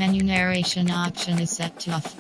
Menu narration option is set to off.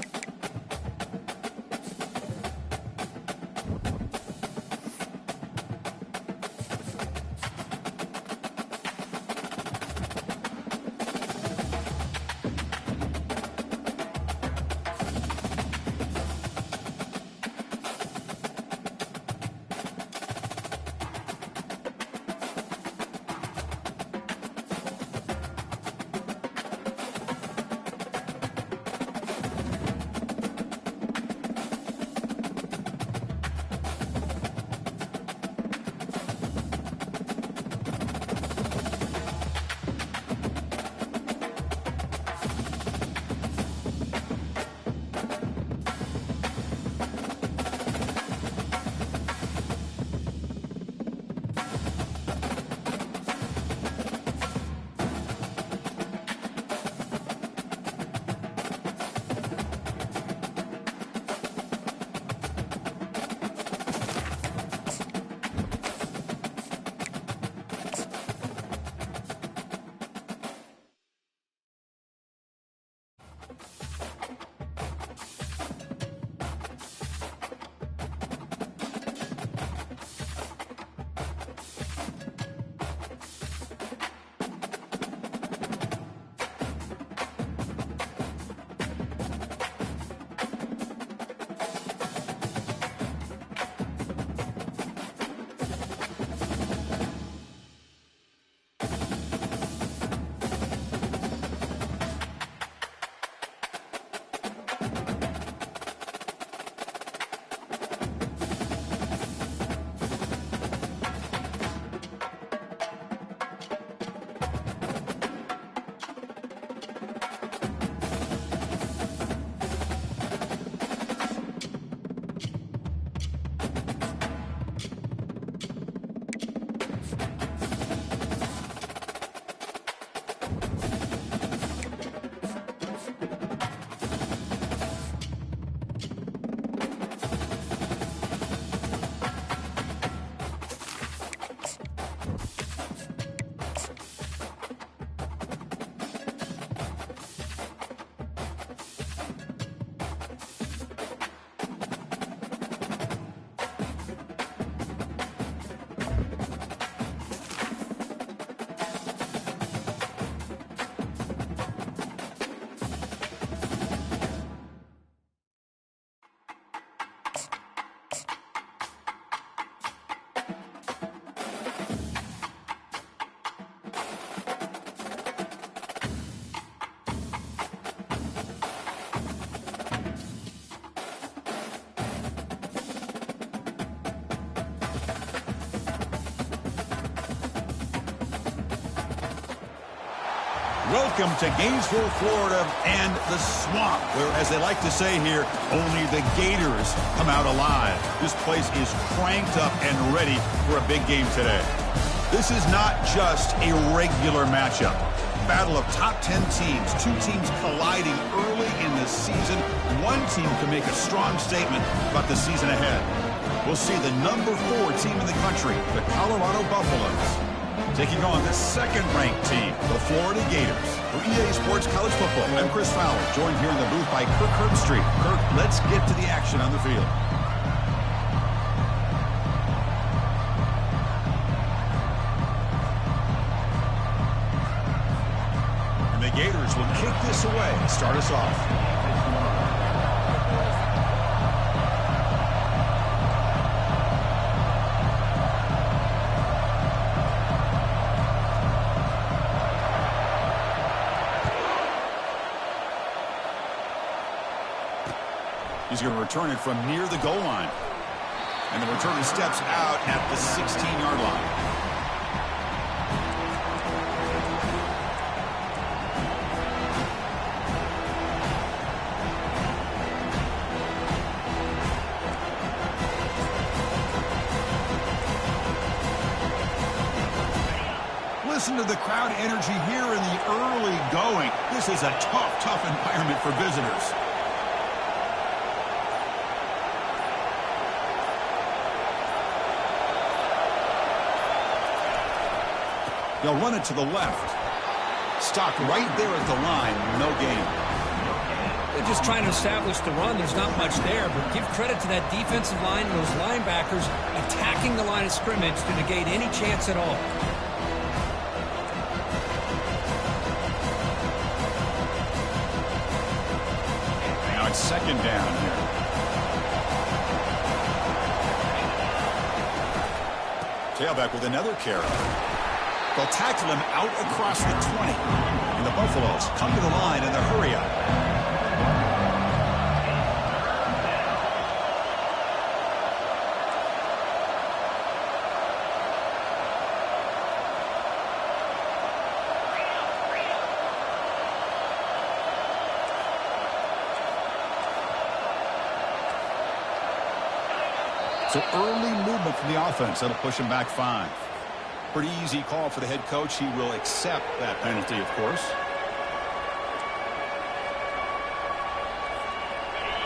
Welcome to Gainesville, Florida, and the swamp, where, as they like to say here, only the Gators come out alive. This place is cranked up and ready for a big game today. This is not just a regular matchup. Battle of top 10 teams, two teams colliding early in the season. One team can make a strong statement about the season ahead. We'll see the number 4 team in the country, the Colorado Buffaloes, taking on the second-ranked team, the Florida Gators. For EA Sports College Football, I'm Chris Fowler, joined here in the booth by Kirk Herbstreit. Kirk, let's get to the action on the field. And the Gators will kick this away and start us off. He's going to return it from near the goal line. And the returner steps out at the 16-yard line. Listen to the crowd energy here in the early going. This is a tough environment for visitors. They'll run it to the left. Stopped right there at the line. No gain. They're just trying to establish the run. There's not much there, but give credit to that defensive line and those linebackers attacking the line of scrimmage to negate any chance at all. Now it's second down here. Tailback with another carry. They'll tackle him out across the 20. And the Buffaloes come to the line in the hurry up. So early movement from the offense. That'll push him back 5. Pretty easy call for the head coach. He will accept that penalty, of course.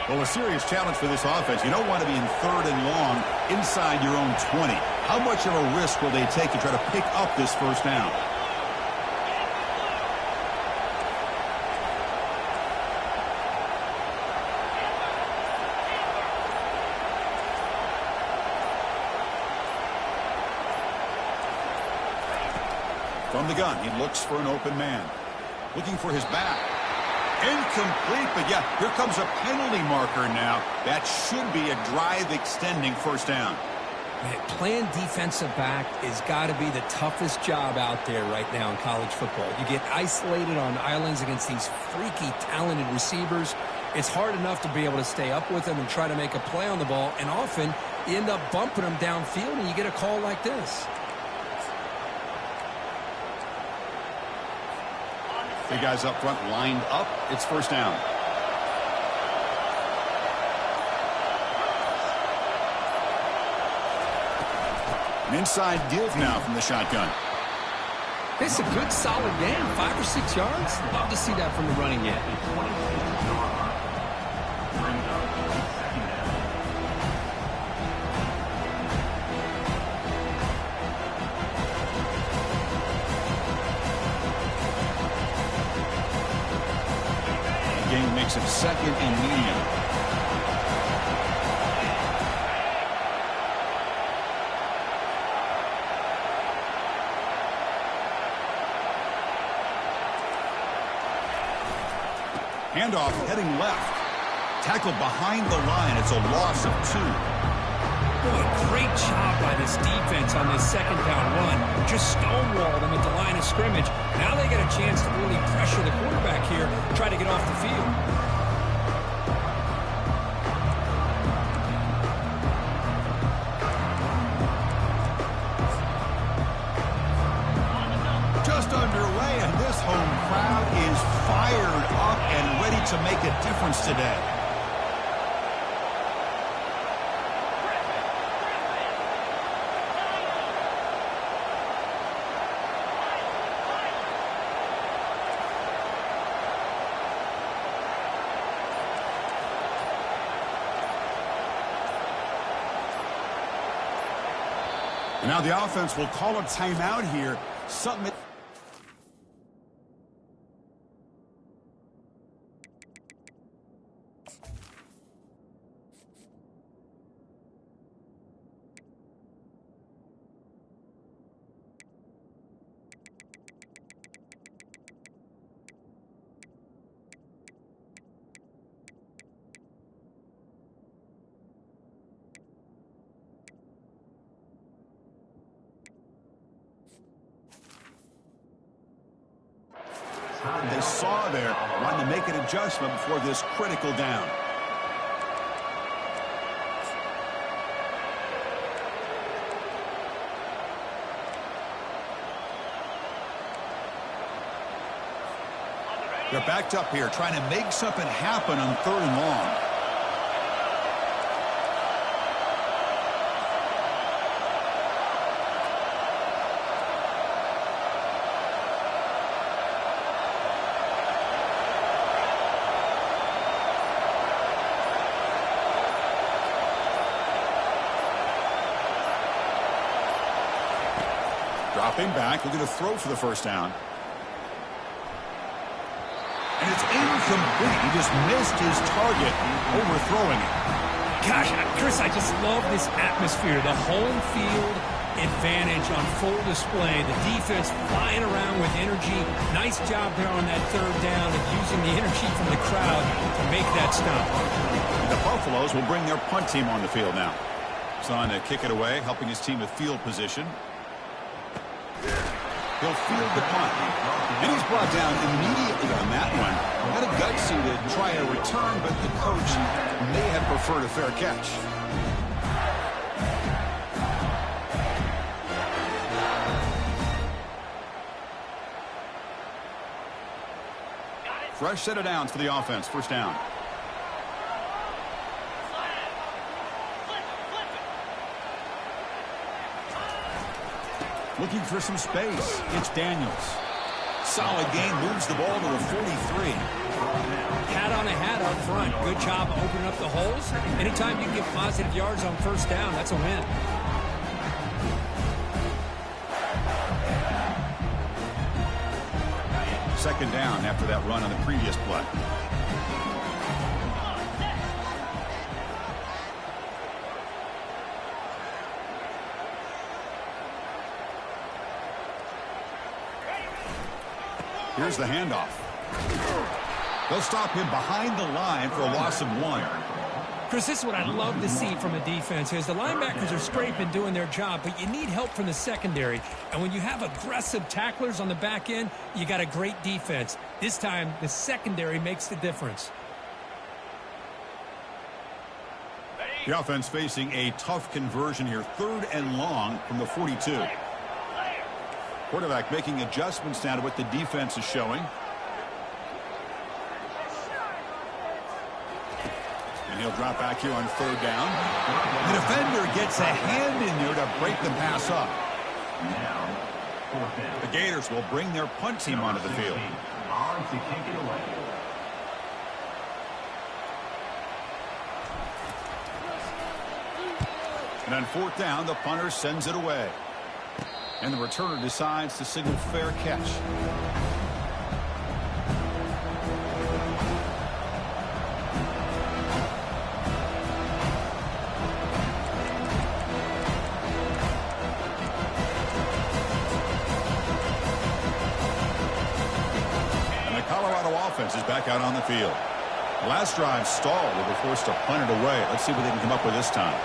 Well, a serious challenge for this offense. You don't want to be in third and long inside your own 20. How much of a risk will they take to try to pick up this first down? From the gun, he looks for an open man. Looking for his back. Incomplete, but yeah, here comes a penalty marker now. That should be a drive-extending first down. Man, playing defensive back has got to be the toughest job out there right now in college football. You get isolated on islands against these freaky, talented receivers. It's hard enough to be able to stay up with them and try to make a play on the ball, and often you end up bumping them downfield and you get a call like this. The guys up front lined up. It's first down. An inside give now from the shotgun. It's a good, solid game. 5 or 6 yards. Love to see that from the running game. Makes it second and medium. Handoff heading left. Tackled behind the line. It's a loss of 2. Boy, great job by this defense on this second down run. Just stonewalled them at the line of scrimmage. Now they get a chance to really pressure the quarterback here, try to get off the field. Just underway, and this home crowd is fired up and ready to make a difference today. And now the offense will call a timeout here. Something. They saw there, wanting to make an adjustment before this critical down. They're backed up here, trying to make something happen on 3rd and long. Dropping back, looking to throw for the first down. And it's incomplete. He just missed his target, overthrowing it. Gosh, Chris, I just love this atmosphere. The home field advantage on full display. The defense flying around with energy. Nice job there on that third down of using the energy from the crowd to make that stop. The Buffaloes will bring their punt team on the field now. Son to kick it away, helping his team with field position. He'll field the punt. And he's brought down immediately on that one. Had a gutsy to try a return, but the coach may have preferred a fair catch. Fresh set of downs for the offense. First down. Looking for some space. It's Daniels. Solid gain, moves the ball to the 43. Hat on a hat up front. Good job opening up the holes. Anytime you can get positive yards on first down, that's a win. Second down after that run on the previous play. Here's the handoff. They'll stop him behind the line for a loss of 1. Chris, this is what I love to see from a defense is the linebackers are scraping, doing their job, but you need help from the secondary. And when you have aggressive tacklers on the back end, you got a great defense. This time, the secondary makes the difference. The offense facing a tough conversion here. 3rd and long from the 42. Quarterback making adjustments now to what the defense is showing. And he'll drop back here on 3rd down. The defender gets a hand in there to break the pass up. The Gators will bring their punt team onto the field. And on 4th down, the punter sends it away. And the returner decides to signal fair catch. And the Colorado offense is back out on the field. The last drive stalled. They were forced to punt it away. Let's see what they can come up with this time.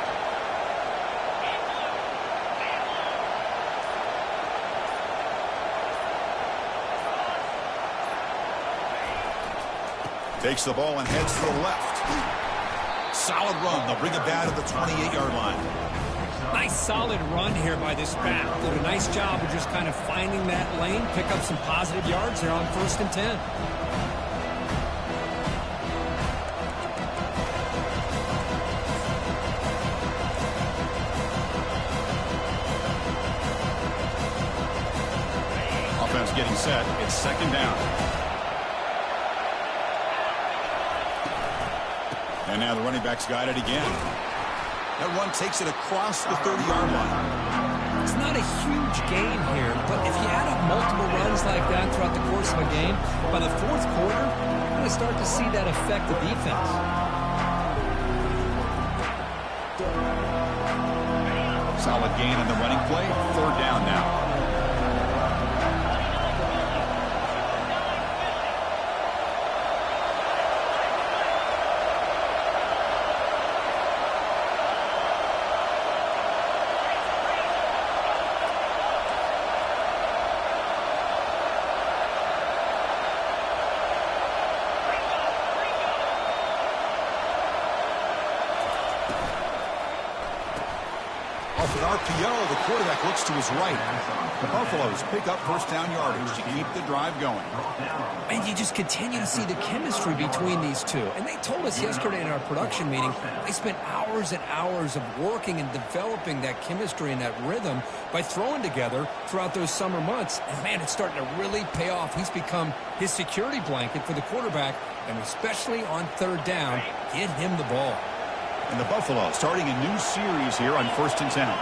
Takes the ball and heads to the left. Solid run. They'll bring it down to the 28-yard line. Nice solid run here by this back. Did a nice job of just kind of finding that lane, pick up some positive yards there on 1st and 10. Offense getting set. It's 2nd down. And now the running back's got it again. That run takes it across the 30-yard line. It's not a huge gain here, but if you add up multiple runs like that throughout the course of a game, by the 4th quarter, you're going to start to see that affect the defense. Solid gain on the running play. 3rd down now. Off an RPO, the quarterback looks to his right. The Buffaloes pick up 1st down yardage to keep the drive going. And you just continue to see the chemistry between these two. And they told us yesterday in our production meeting, they spent hours and hours of working and developing that chemistry and that rhythm by throwing together throughout those summer months. And, man, it's starting to really pay off. He's become his security blanket for the quarterback, and especially on 3rd down, get him the ball. And the Buffalo starting a new series here on 1st and 10.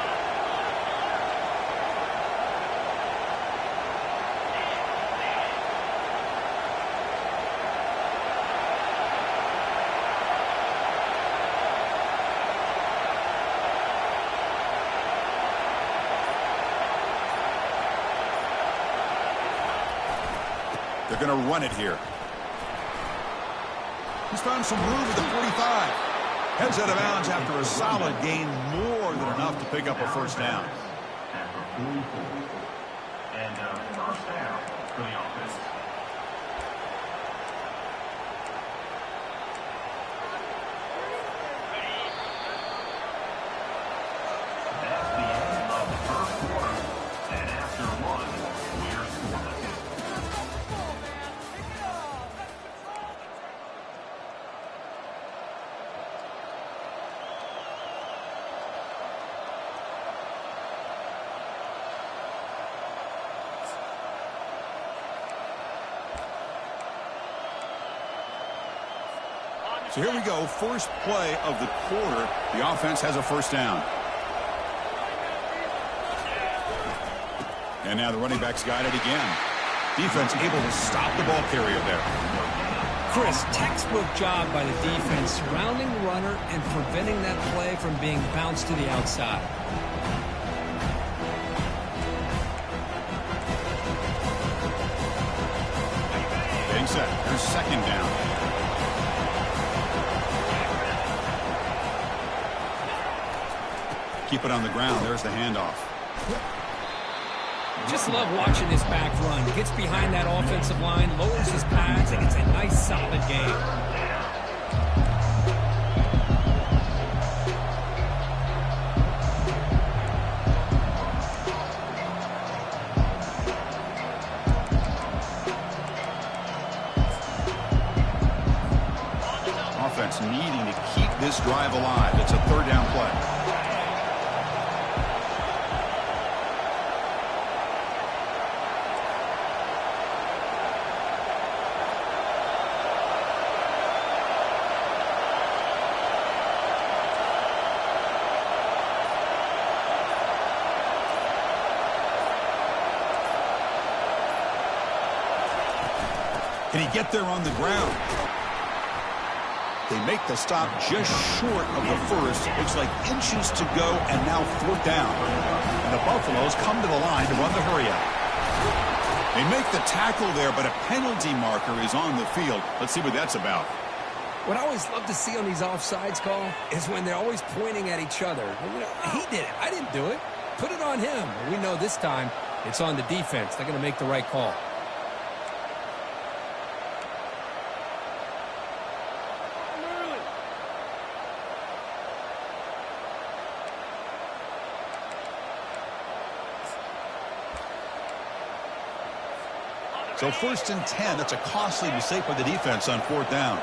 They're going to run it here. He's found some room at the 45. Heads out of bounds after a solid gain, more than enough to pick up a first down. And first down for the offense. That's the end of the first quarter. And after one, we're scoreless. So here we go, first play of the quarter. The offense has a first down. And now the running back's got it again. Defense able to stop the ball carrier there. Chris, textbook job by the defense surrounding the runner and preventing that play from being bounced to the outside. Getting set. Here's second down. Keep it on the ground. There's the handoff. Just love watching this back run. He gets behind that offensive line, lowers his pads, and it's a nice, solid game. Offense needing to keep this drive alive. It's a third down play. Can he get there on the ground? They make the stop just short of the first. Looks like inches to go, and now fourth down. And the Buffaloes come to the line to run the hurry out. They make the tackle there, but a penalty marker is on the field. Let's see what that's about. What I always love to see on these offsides call is when they're always pointing at each other. He did it. I didn't do it. Put it on him. We know this time it's on the defense. They're going to make the right call. So first and 10, that's a costly mistake by the defense on fourth down.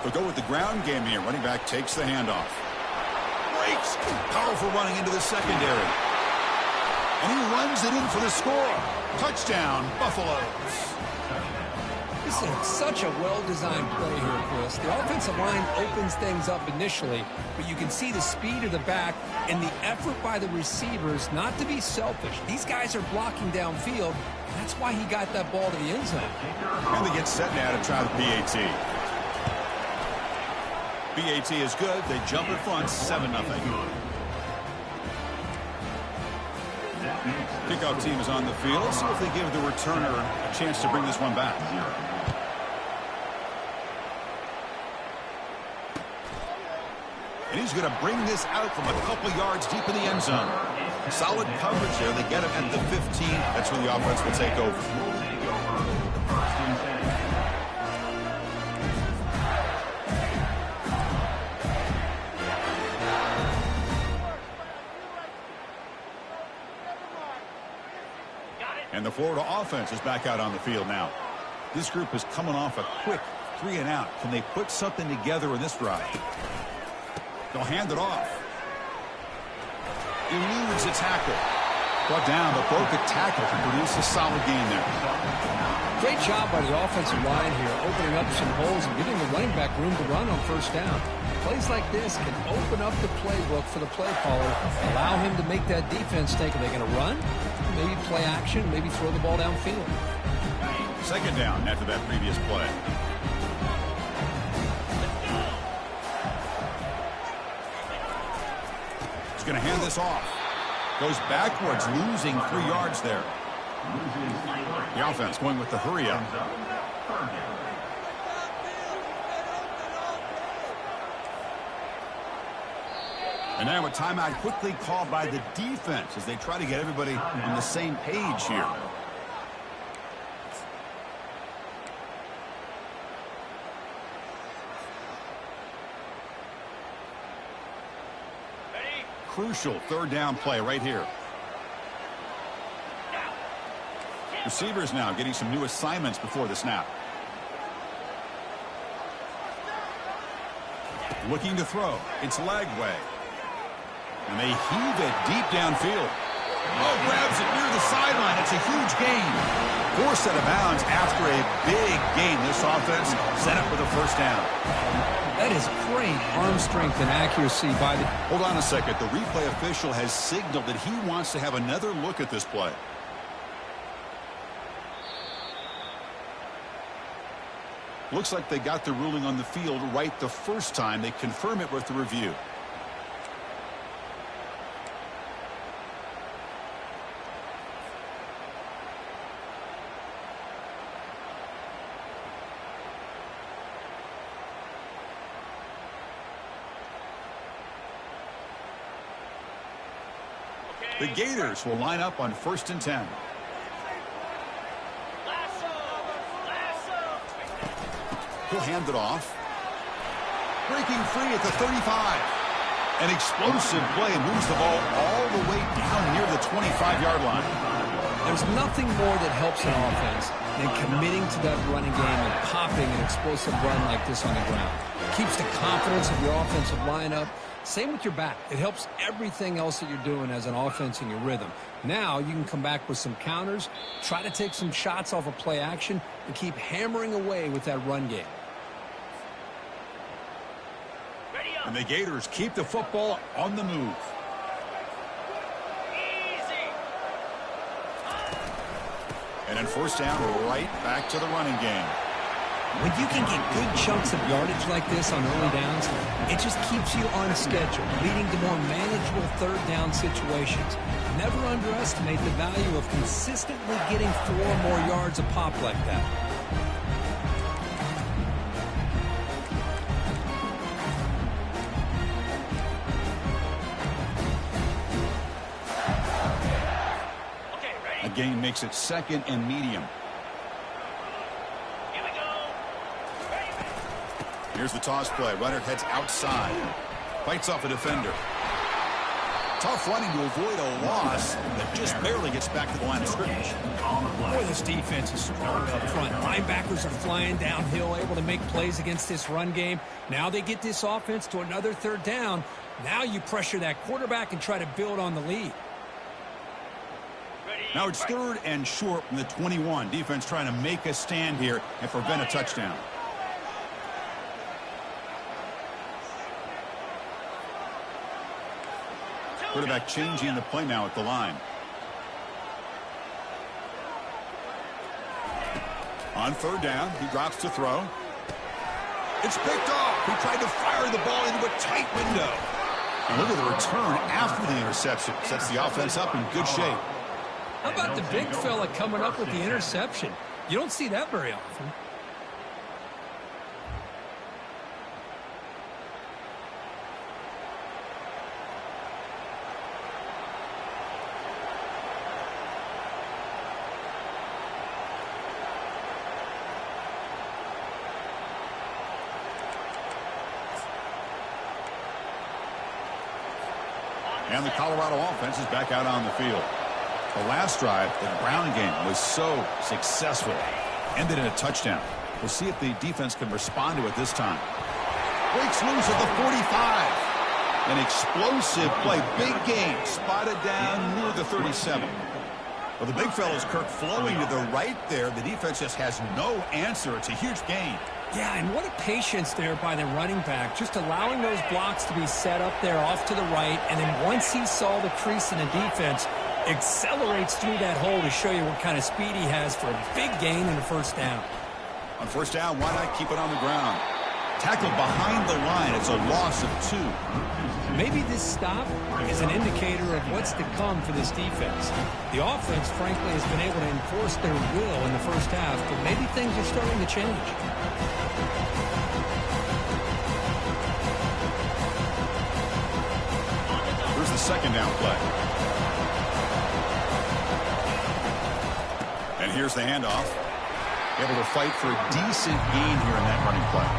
They'll go with the ground game here. Running back takes the handoff. Breaks. Powerful running into the secondary. And he runs it in for the score. Touchdown, Buffaloes. This is such a well-designed play here, Chris. The offensive line opens things up initially, but you can see the speed of the back and the effort by the receivers not to be selfish. These guys are blocking downfield. That's why he got that ball to the end zone. And they get set now to try the PAT. PAT is good. They jump in front, 7-0. Kickoff team is on the field. Let's see if they give the returner a chance to bring this one back. And he's going to bring this out from a couple yards deep in the end zone. Solid coverage there. They get him at the 15. That's where the offense will take over. And the Florida offense is back out on the field now. This group is coming off a quick 3-and-out. Can they put something together in this drive? They'll hand it off. Eludes a tackle. Brought down, but broke a tackle to produce a solid gain there. Great job by the offensive line here, opening up some holes and giving the running back room to run on first down. Plays like this can open up the playbook for the play caller, allow him to make that defense think, are they going to run? Maybe play action, maybe throw the ball downfield. Second down after that previous play. He's going to hand this off. Goes backwards, losing 3 yards there. The offense going with the hurry up. And now a timeout quickly called by the defense as they try to get everybody on the same page here. Crucial third down play right here. Receivers now getting some new assignments before the snap. Looking to throw. It's Lagway. And they heave it deep downfield. Oh, grabs it near the sideline. It's a huge gain. Forced out of bounds after a big gain. This offense set up with a first down. That is great arm strength and accuracy by the... Hold on a second. The replay official has signaled that he wants to have another look at this play. Looks like they got the ruling on the field right the first time. They confirm it with the review. The Gators will line up on 1st and 10. He'll hand it off. Breaking free at the 35. An explosive play moves the ball all the way down near the 25-yard line. There's nothing more that helps an offense than committing to that running game and popping an explosive run like this on the ground. It keeps the confidence of your offensive lineup. Same with your back. It helps everything else that you're doing as an offense in your rhythm. Now you can come back with some counters, try to take some shots off of play action, and keep hammering away with that run game. And the Gators keep the football on the move. And then 1st down, right back to the running game. When you can get good chunks of yardage like this on early downs, it just keeps you on schedule, leading to more manageable third down situations. Never underestimate the value of consistently getting 4 more yards a pop like that. A gain makes it 2nd and medium. Here's the toss play. Runner heads outside. Fights off a defender. Tough running to avoid a loss that just barely gets back to the line of scrimmage. Boy, this defense is strong up front. Linebackers are flying downhill, able to make plays against this run game. Now they get this offense to another 3rd down. Now you pressure that quarterback and try to build on the lead. Now it's 3rd and short from the 21. Defense trying to make a stand here and prevent a touchdown. Quarterback changing the play now at the line. On 3rd down, he drops to throw. It's picked off. He tried to fire the ball into a tight window. And look at the return after the interception. Sets the offense up in good shape. How about the big fella coming up with the interception? You don't see that very often. And the Colorado offense is back out on the field. The last drive, the ground game, was so successful. Ended in a touchdown. We'll see if the defense can respond to it this time. Breaks loose at the 45. An explosive play. Big gain. Spotted down near the 37. Well, the big fella's Kirk flowing to the right there. The defense just has no answer. It's a huge gain. Yeah, and what a patience there by the running back, just allowing those blocks to be set up there off to the right, and then once he saw the crease in the defense, accelerates through that hole to show you what kind of speed he has for a big gain in the 1st down. On 1st down, why not keep it on the ground? Tackled behind the line. It's a loss of 2. Maybe this stop is an indicator of what's to come for this defense. The offense, frankly, has been able to enforce their will in the first half, but maybe things are starting to change. Here's the second down play. And here's the handoff. Able to fight for a decent gain here in that running play.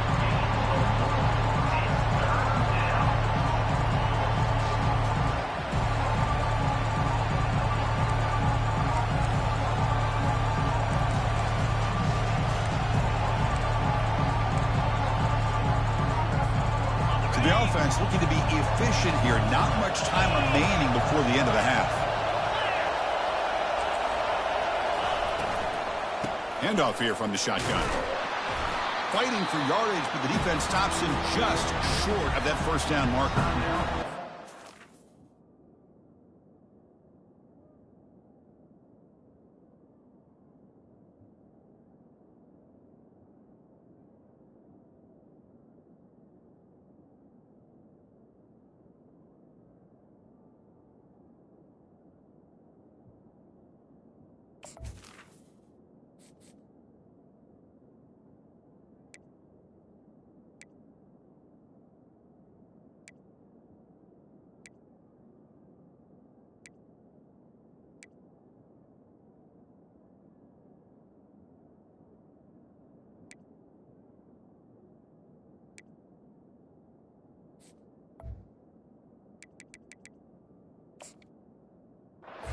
The offense looking to be efficient here. Not much time remaining before the end of the half. Handoff here from the shotgun. Fighting for yardage, but the defense stops him just short of that first down marker.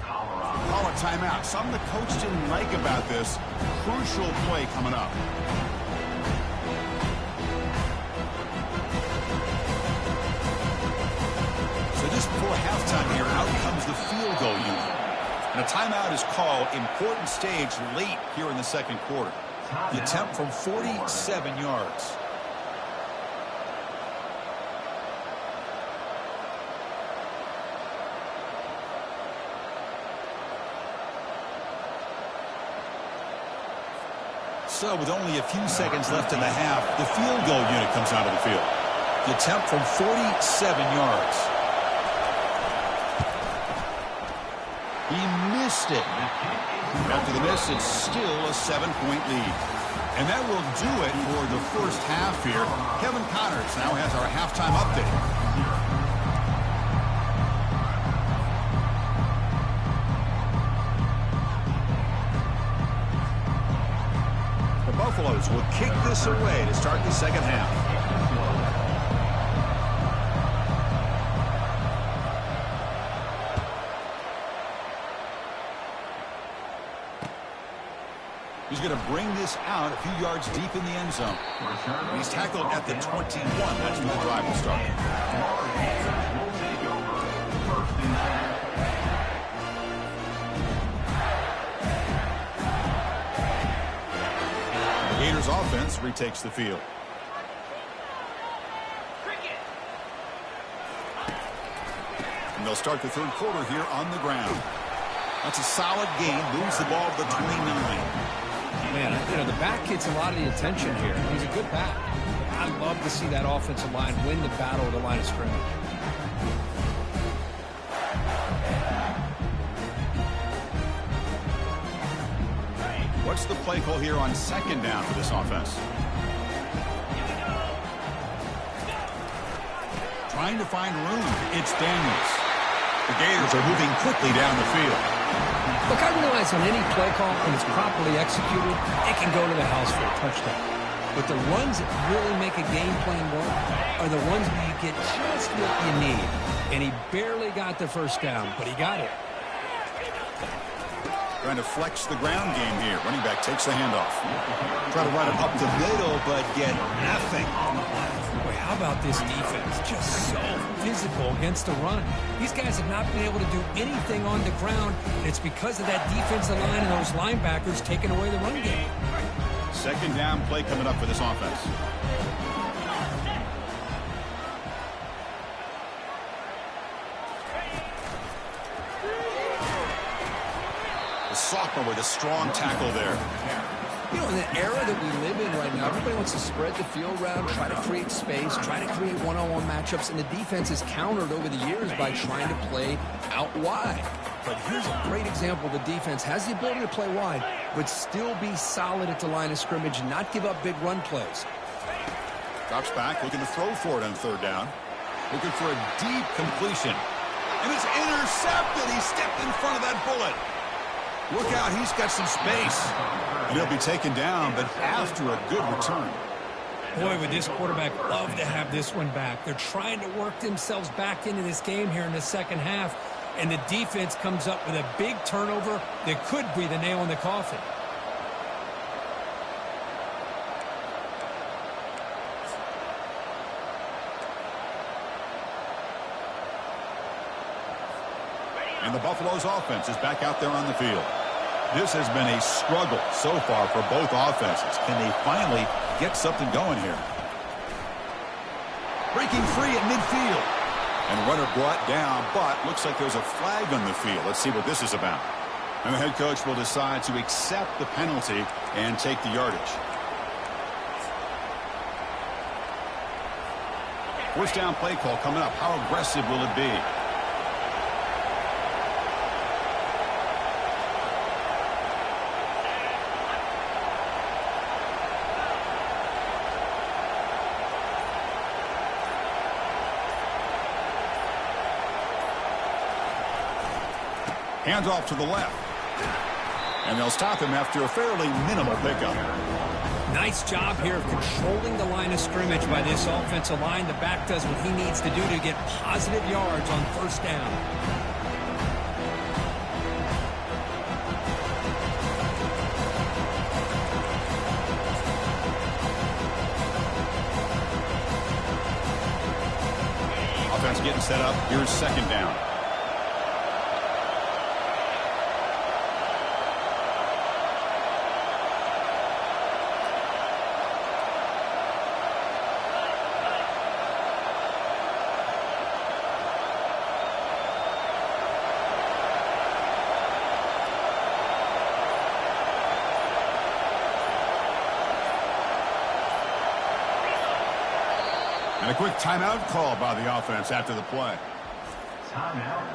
Call a timeout. Something the coach didn't like about this. Crucial play coming up. So just before halftime here, out comes the field goal unit. And a timeout is called. Important stage late here in the second quarter. The attempt from 47 yards. So with only a few seconds left in the half, the field goal unit comes out of the field. The attempt from 47 yards. He missed it. After the miss, it's still a 7-point lead. And that will do it for the first half here. Kevin Connors now has our halftime update. Buffaloes will kick this away to start the second half. He's going to bring this out a few yards deep in the end zone. He's tackled at the 21. That's where the drive will start. Gators offense retakes the field. And they'll start the third quarter here on the ground. That's a solid gain. Moves the ball to the 29. Man, you know, the back gets a lot of the attention here. He's a good back. I'd love to see that offensive line win the battle at the line of scrimmage. What's the play call here on second down for this offense? Trying to find room. It's Daniels. The Gators are moving quickly down the field. Look, I realize on any play call, when it's properly executed, it can go to the house for a touchdown. But the runs that really make a game plan work are the ones where you get just what you need. And he barely got the first down, but he got it. Trying to flex the ground game here. Running back takes the handoff. Try to run it up the middle, but get nothing. Boy, how about this defense? Just so physical against the run. These guys have not been able to do anything on the ground, and it's because of that defensive line and those linebackers taking away the run game. Second down play coming up for this offense. Sophomore with a strong tackle there. You know, in the era that we live in right now, everybody wants to spread the field around, try to create space, try to create one-on-one matchups, and the defense is countered over the years by trying to play out wide. But here's a great example. The defense has the ability to play wide, but still be solid at the line of scrimmage and not give up big run plays. Drops back, looking to throw for it on third down. Looking for a deep completion. And it's intercepted. He stepped in front of that bullet. Look out, he's got some space. And he'll be taken down, but after a good return. Boy, would this quarterback love to have this one back. They're trying to work themselves back into this game here in the second half. And the defense comes up with a big turnover that could be the nail in the coffin. And the Buffalo's offense is back out there on the field. This has been a struggle so far for both offenses. Can they finally get something going here? Breaking free at midfield. And runner brought down, but looks like there's a flag on the field. Let's see what this is about. And the head coach will decide to accept the penalty and take the yardage. First down play call coming up. How aggressive will it be? Hands off to the left. And they'll stop him after a fairly minimal pickup. Nice job here of controlling the line of scrimmage by this offensive line. The back does what he needs to do to get positive yards on first down. Offense getting set up. Here's second down. And a quick timeout call by the offense after the play. Timeout.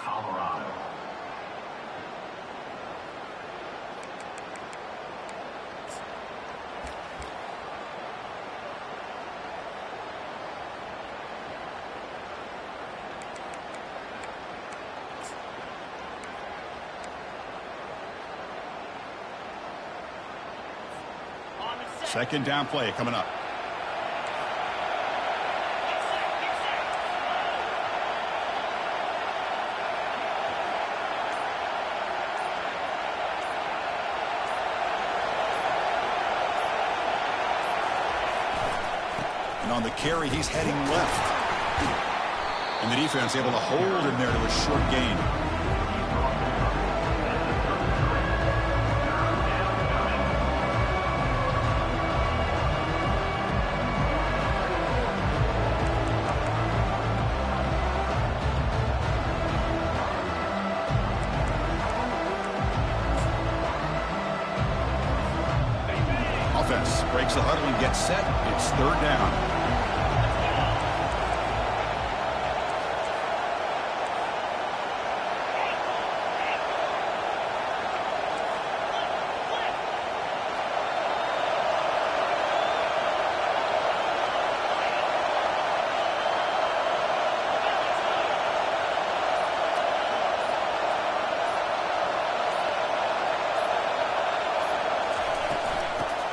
Colorado. Second down play coming up. And on the carry, he's heading left. And the defense able to hold him there to a short gain. offense breaks the huddle and gets set. It's third down.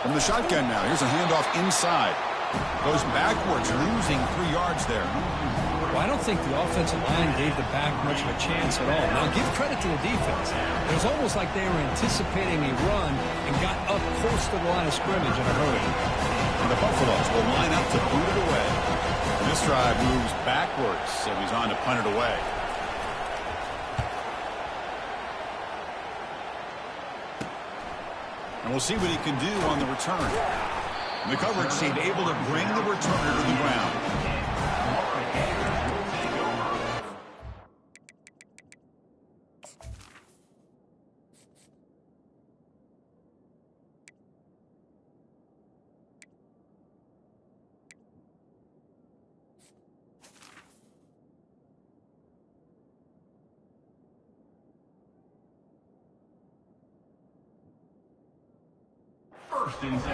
From the shotgun now, here's a handoff inside. Goes backwards, losing 3 yards there. Well, I don't think the offensive line gave the back much of a chance at all. Now, give credit to the defense. It was almost like they were anticipating a run and got up close to the line of scrimmage in a hurry. And the Buffaloes will line up to boot it away. And this drive moves backwards, so he's on to punt it away. And we'll see what he can do on the return. And the coverage team able to bring the returner to the ground. First and 10.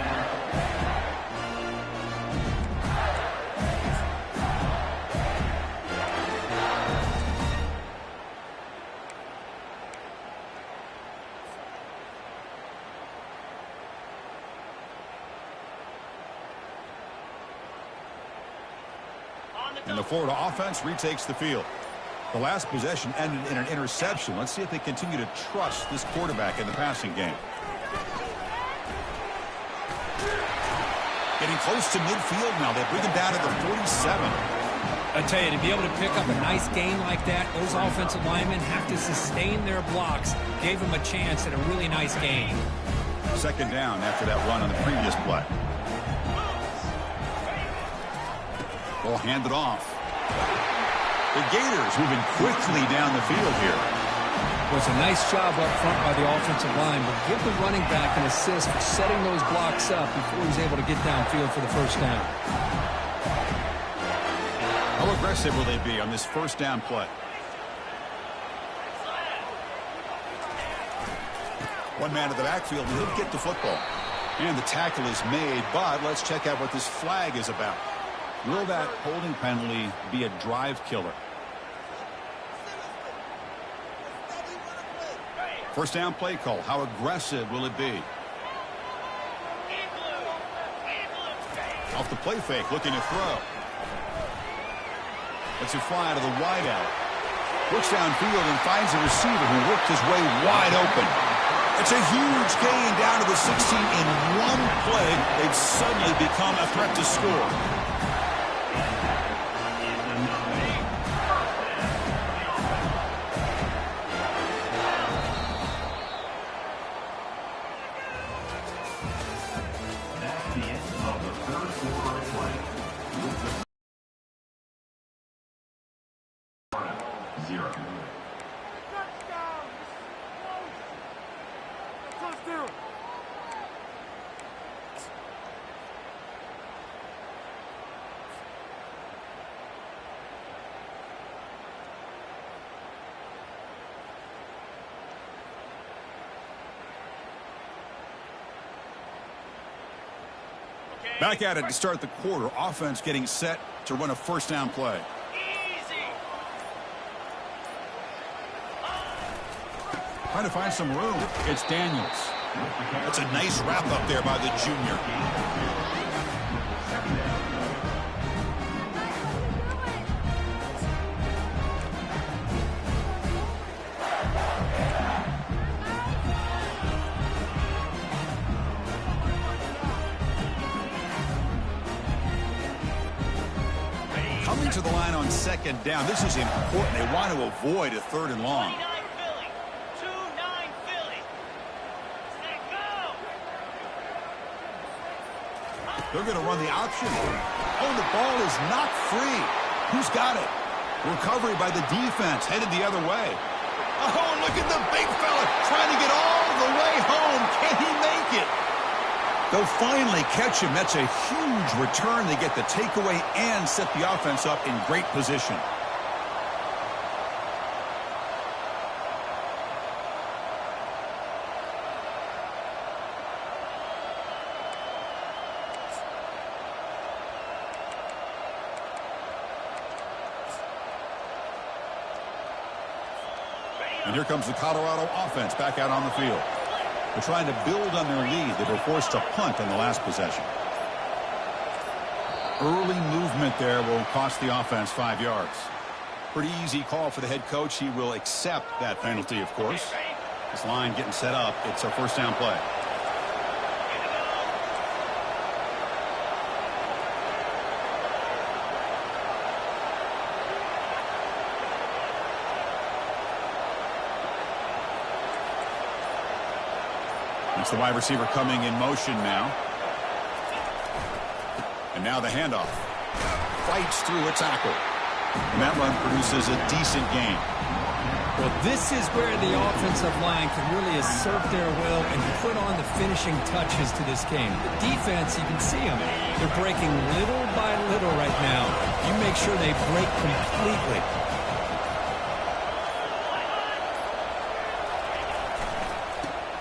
And the Florida offense retakes the field. The last possession ended in an interception. Let's see if they continue to trust this quarterback in the passing game. Getting close to midfield now. They bring him down to the 47. I tell you, to be able to pick up a nice gain like that, those offensive linemen have to sustain their blocks. Gave them a chance at a really nice gain. Second down after that run on the previous play. Ball handed off. The Gators moving quickly down the field here. Was a nice job up front by the offensive line, but give the running back an assist for setting those blocks up before he's able to get downfield for the first down. How aggressive will they be on this first down play? One man in the backfield, and he'll get the football. And the tackle is made, but let's check out what this flag is about. Will that holding penalty be a drive killer? First down play call. How aggressive will it be? Off the play fake, looking to throw. Lets it fly out of the wideout. Looks downfield and finds a receiver who worked his way wide open. It's a huge gain down to the 16 in one play. They've suddenly become a threat to score. Back at it to start the quarter. Offense getting set to run a first down play. Trying to find some room. It's Daniels. That's a nice wrap up there by the junior. Coming to the line on second down. This is important. They want to avoid a third and long. They're going to run the option. Oh, the ball is not free. Who's got it? Recovery by the defense, headed the other way. Oh, look at the big fella trying to get all the way home. Can he make it? They'll finally catch him. That's a huge return. They get the takeaway and set the offense up in great position. And here comes the Colorado offense back out on the field. They're trying to build on their lead. They were forced to punt on the last possession. Early movement there will cost the offense 5 yards. Pretty easy call for the head coach. He will accept that penalty, of course. This line getting set up. It's a first down play. It's the wide receiver coming in motion now. And now the handoff. Fights through a tackle. And that run produces a decent gain. Well, this is where the offensive line can really assert their will and put on the finishing touches to this game. The defense, you can see them. They're breaking little by little right now. You make sure they break completely.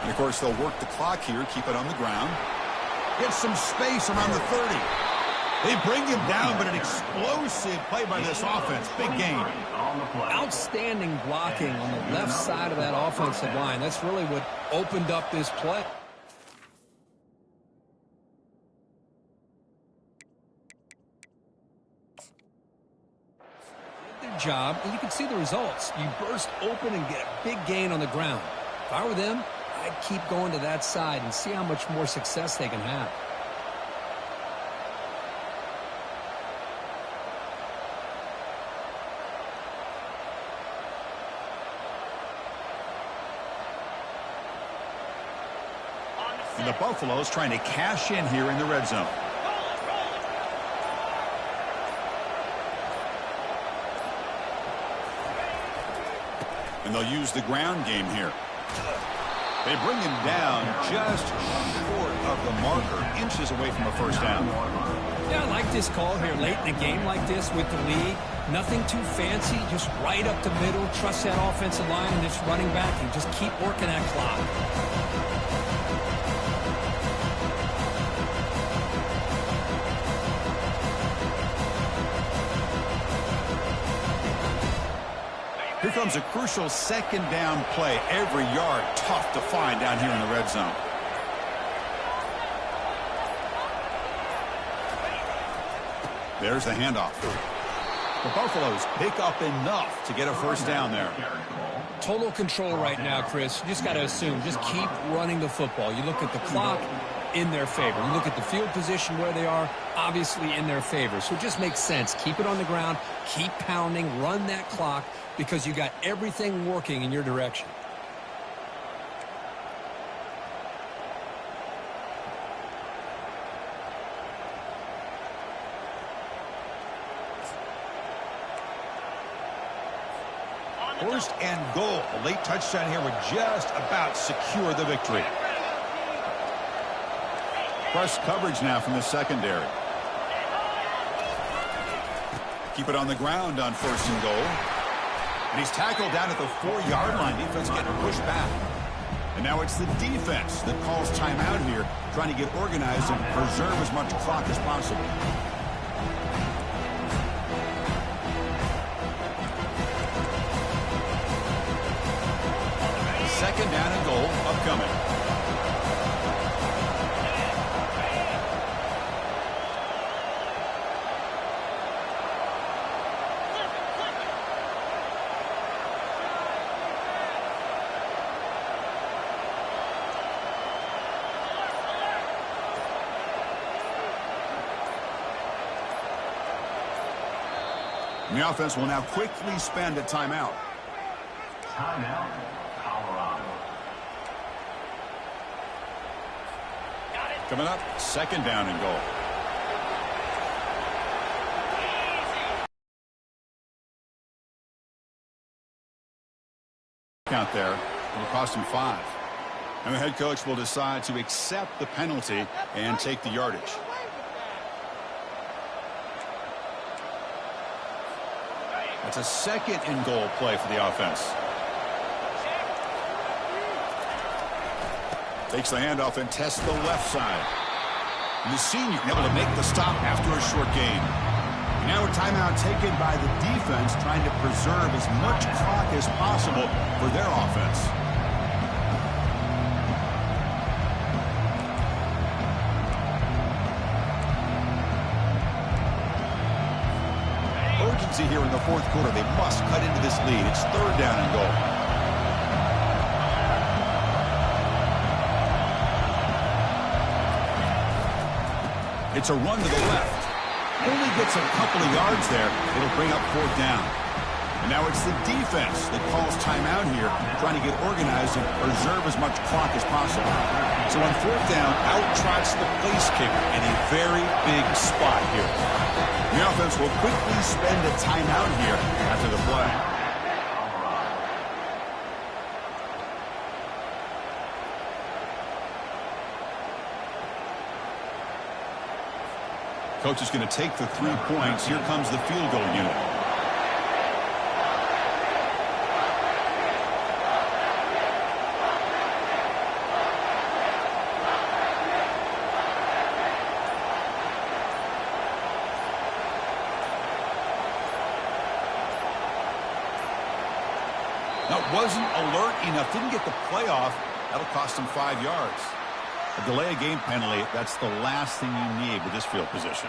And, of course, they'll work the clock here, keep it on the ground. Get some space around the 30. They bring him down, but an explosive play by this offense. Big gain. Outstanding blocking on the left side of that offensive line. That's really what opened up this play. Did their job, and you can see the results. You burst open and get a big gain on the ground. If I were them, I'd keep going to that side and see how much more success they can have. And the Buffaloes trying to cash in here in the red zone. And they'll use the ground game here. They bring him down just short of the marker, inches away from a first down. Yeah, I like this call here late in a game like this with the lead. Nothing too fancy, just right up the middle. Trust that offensive line and this running back and just keep working that clock. Here comes a crucial second down play. Every yard tough to find down here in the red zone. There's the handoff. The Buffaloes pick up enough to get a first down there. Total control right now, Chris. You just got to assume. Just keep running the football. You look at the clock, in their favor. You look at the field position where they are, obviously in their favor. So it just makes sense. Keep it on the ground. Keep pounding. Run that clock because you got everything working in your direction. First and goal. A late touchdown here would just about secure the victory. Press coverage now from the secondary. Keep it on the ground on first and goal. And he's tackled down at the 4-yard line. Defense getting pushed back. And now it's the defense that calls timeout here, trying to get organized and preserve as much clock as possible. Second down and goal upcoming. And the offense will now quickly spend a timeout. Timeout, Colorado. Coming up, second down and goal. Count there. It'll cost him 5. And the head coach will decide to accept the penalty and take the yardage. That's a second and goal play for the offense. Takes the handoff and tests the left side. And the senior able to make the stop after a short gain. Now a timeout taken by the defense, trying to preserve as much clock as possible for their offense. Urgency here in the fourth quarter. They must cut into this lead. It's third down and goal. It's a run to the left. Only gets a couple of yards there. It'll bring up fourth down. And now it's the defense that calls timeout here, trying to get organized and preserve as much clock as possible. So on fourth down, out trots the place kicker in a very big spot here. The offense will quickly spend a timeout here after the play. Coach is going to take the 3 points. Here comes the field goal unit. That wasn't alert enough. Didn't get the play off. That'll cost him 5 yards. A delay of game penalty, that's the last thing you need with this field position.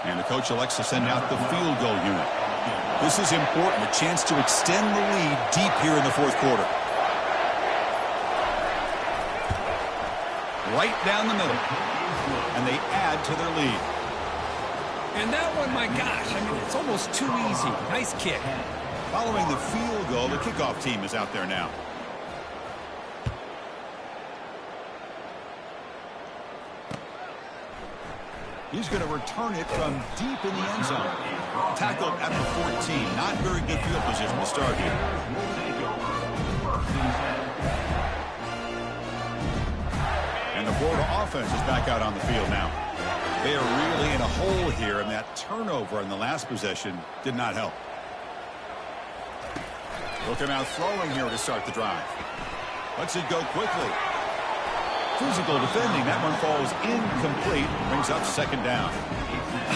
And the coach elects to send out the field goal unit. This is important, a chance to extend the lead deep here in the fourth quarter. Right down the middle. And they add to their lead. And that one, my gosh, I mean, it's almost too easy. Nice kick. Following the field goal, the kickoff team is out there now. He's going to return it from deep in the end zone. Tackled at the 14. Not very good field position to start here. And the Florida offense is back out on the field now. They are really in a hole here, and that turnover in the last possession did not help. Looking out throwing here to start the drive. Lets it go quickly. Physical defending. That one falls incomplete. Brings up second down.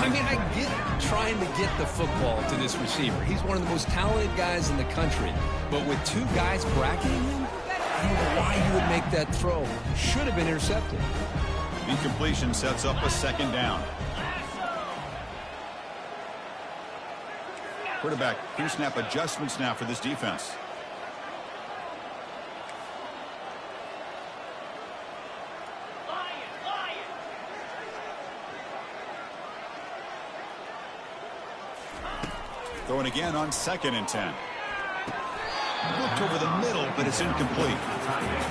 I mean, I get trying to get the football to this receiver. He's one of the most talented guys in the country. But with two guys bracketing him, I don't know why you would make that throw. Should have been intercepted. Incompletion sets up a second down. Quarterback pre-snap adjustments now for this defense. Throwing again on 2nd and 10. Looked over the middle, but it's incomplete.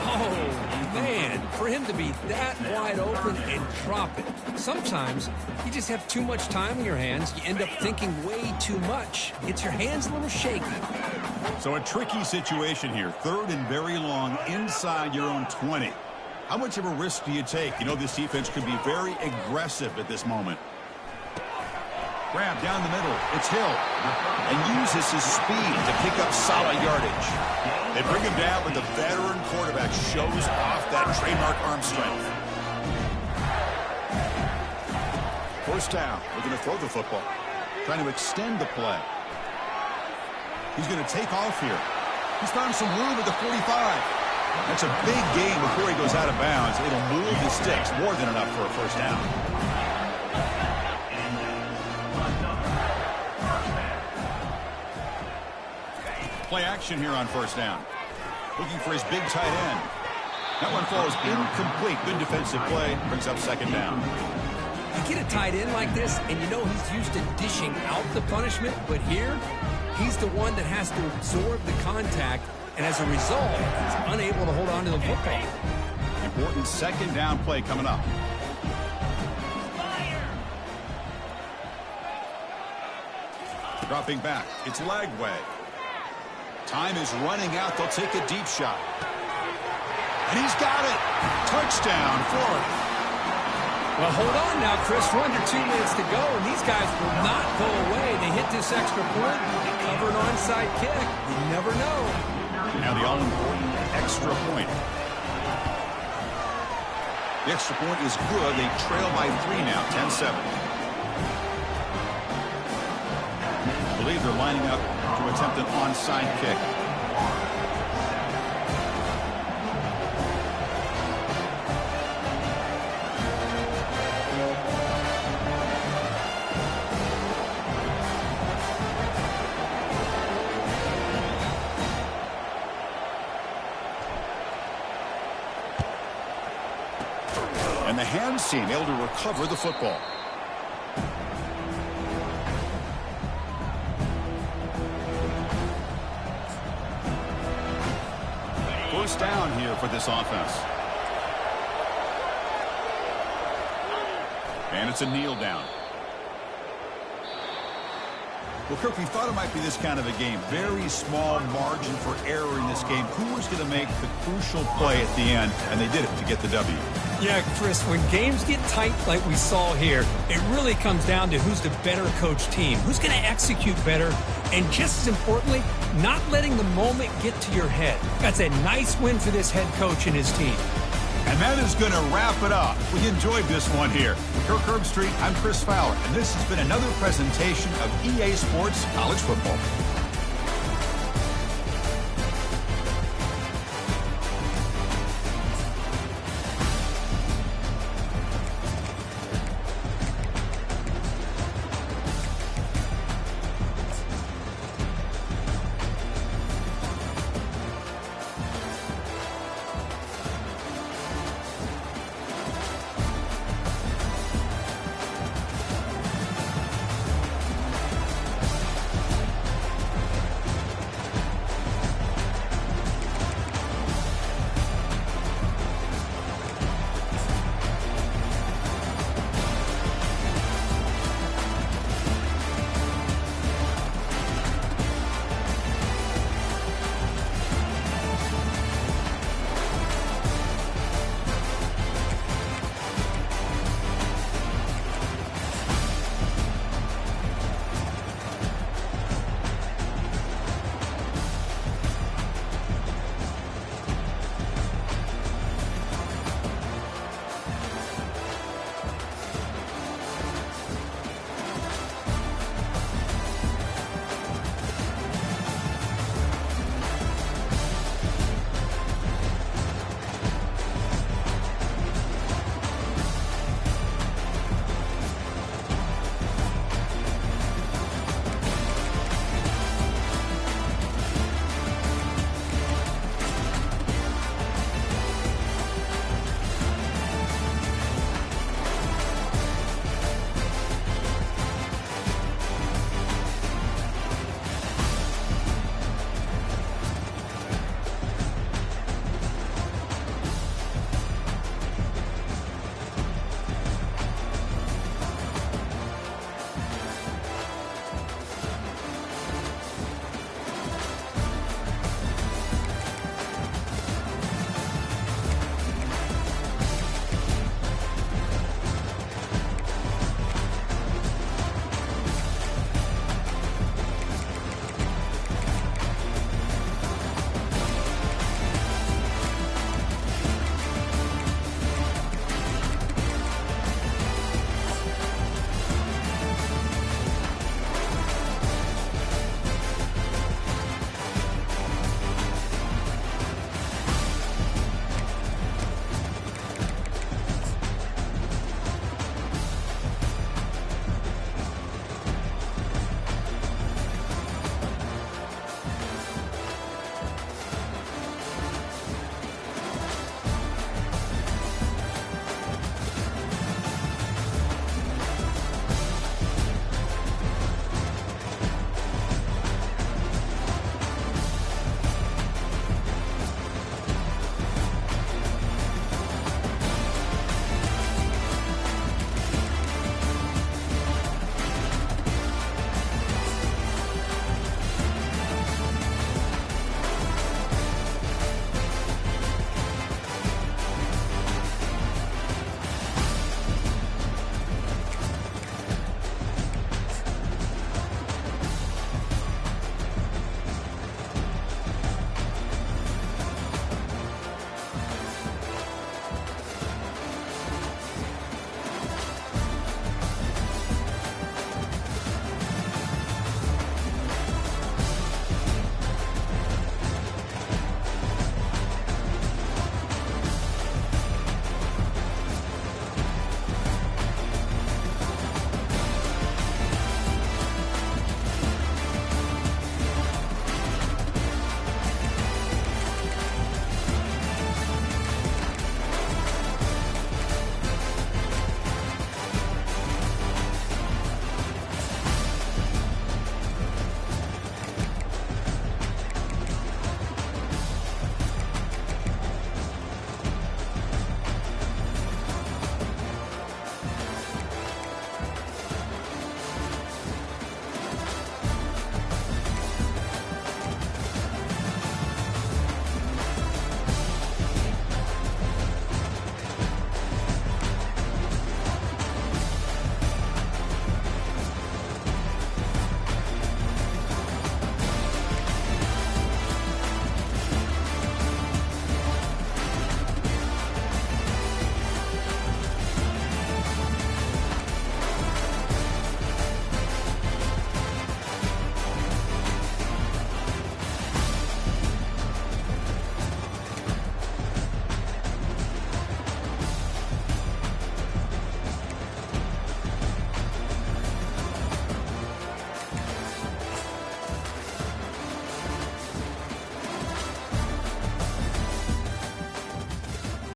Oh, man, for him to be that wide open and drop it. Sometimes you just have too much time in your hands. You end up thinking way too much. Gets your hands a little shaky. So a tricky situation here. 3rd and very long inside your own 20. How much of a risk do you take? You know this defense could be very aggressive at this moment. Grab down the middle. It's Hill. And uses his speed to pick up solid yardage. They bring him down, but the veteran quarterback shows off that trademark arm strength. 1st down. Looking to throw the football. Trying to extend the play. He's going to take off here. He's found some room at the 45. That's a big gain before he goes out of bounds. It'll move the sticks. More than enough for a 1st down. Play action here on 1st down. Looking for his big tight end. That one falls incomplete. Good defensive play. Brings up 2nd down. You get a tight end like this, and you know he's used to dishing out the punishment, but here, he's the one that has to absorb the contact and as a result, he's unable to hold on to the football. Important second down play coming up. Dropping back. It's Lagway. Time is running out. They'll take a deep shot. And he's got it. Touchdown, Florida. Well, hold on now, Chris. We're under 2 minutes to go, and these guys will not go away. They hit this extra point. They cover an onside kick. You never know. Now the all-important extra point. The extra point is good. They trail by 3 now, 10-7. I believe they're lining up to attempt an onside kick. And the hands team able to recover the football. First down here for this offense. And it's a kneel down. Well, Kirk, we thought it might be this kind of a game. Very small margin for error in this game. Who was going to make the crucial play at the end? And they did it to get the W. Yeah, Chris, when games get tight like we saw here, it really comes down to who's the better coached team, who's going to execute better, and just as importantly, not letting the moment get to your head. That's a nice win for this head coach and his team. And that is going to wrap it up. We enjoyed this one here. Kirk Herbstreit, I'm Chris Fowler, and this has been another presentation of EA Sports College Football.